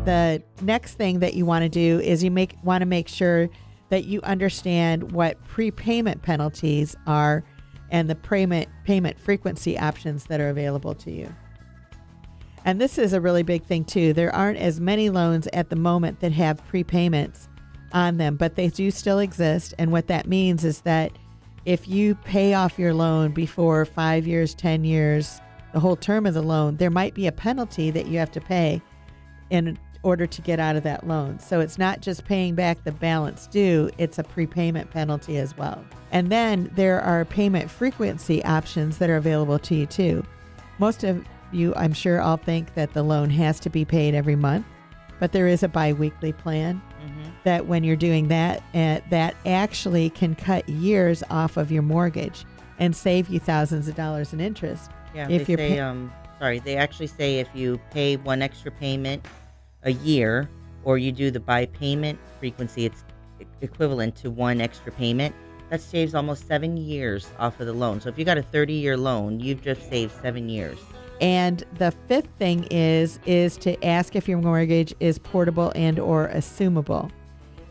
the next thing that you want to do is you want to make sure that you understand what prepayment penalties are and the payment frequency options that are available to you. And this is a really big thing too. There aren't as many loans at the moment that have prepayments on them, but they do still exist. And what that means is that if you pay off your loan before 5 years, 10 years, the whole term of the loan, there might be a penalty that you have to pay in order to get out of that loan. So it's not just paying back the balance due, it's a prepayment penalty as well. And then there are payment frequency options that are available to you too. Most of you, I'm sure, all think that the loan has to be paid every month, but there is a biweekly plan that when you're doing that, that actually can cut years off of your mortgage and save you thousands of dollars in interest. Yeah, they actually say if you pay one extra payment a year, or you do the by payment frequency, it's equivalent to one extra payment. That saves almost 7 years off of the loan. So if you got a 30-year loan, you've just saved 7 years. And the fifth thing is to ask if your mortgage is portable and or assumable.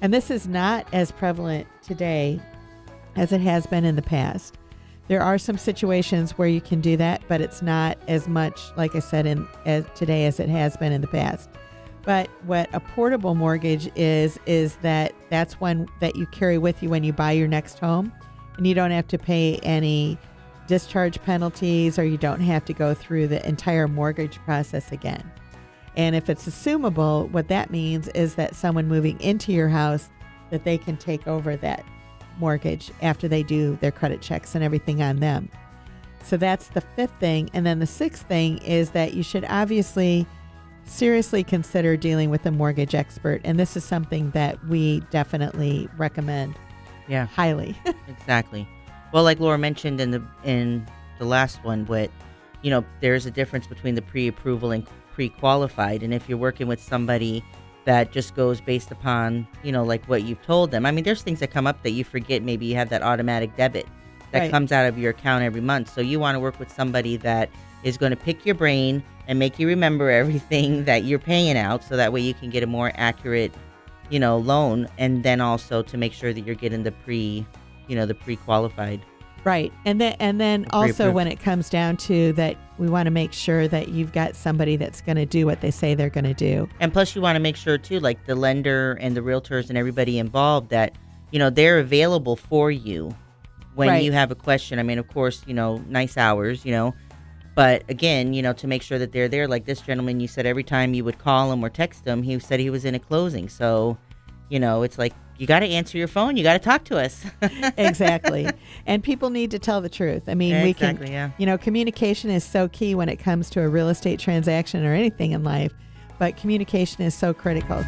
And this is not as prevalent today as it has been in the past. There are some situations where you can do that, but it's not as much, like I said, as today as it has been in the past. But what a portable mortgage is that's one that you carry with you when you buy your next home, and you don't have to pay any discharge penalties, or you don't have to go through the entire mortgage process again. And if it's assumable, what that means is that someone moving into your house, that they can take over that mortgage after they do their credit checks and everything on them. So that's the fifth thing. And then the sixth thing is that you should obviously seriously consider dealing with a mortgage expert. And this is something that we definitely recommend. Yeah. Highly. Exactly. Well, like Laura mentioned in the last one, but there's a difference between the pre-approval and pre-qualified. And if you're working with somebody that just goes based upon, like what you've told them. I mean, there's things that come up that you forget. Maybe you have that automatic debit that comes out of your account every month. So you want to work with somebody that is going to pick your brain and make you remember everything that you're paying out, so that way you can get a more accurate, loan. And then also to make sure that you're getting the pre-qualified. Right. And then also when it comes down to that, we want to make sure that you've got somebody that's going to do what they say they're going to do. And plus you want to make sure too, like the lender and the realtors and everybody involved, that, they're available for you when you have a question. I mean, of course, nice hours, but again, to make sure that they're there. Like this gentleman, you said every time you would call him or text him, he said he was in a closing. So, it's like, you got to answer your phone. You got to talk to us. Exactly. And people need to tell the truth. I mean, communication is so key when it comes to a real estate transaction or anything in life, but communication is so critical.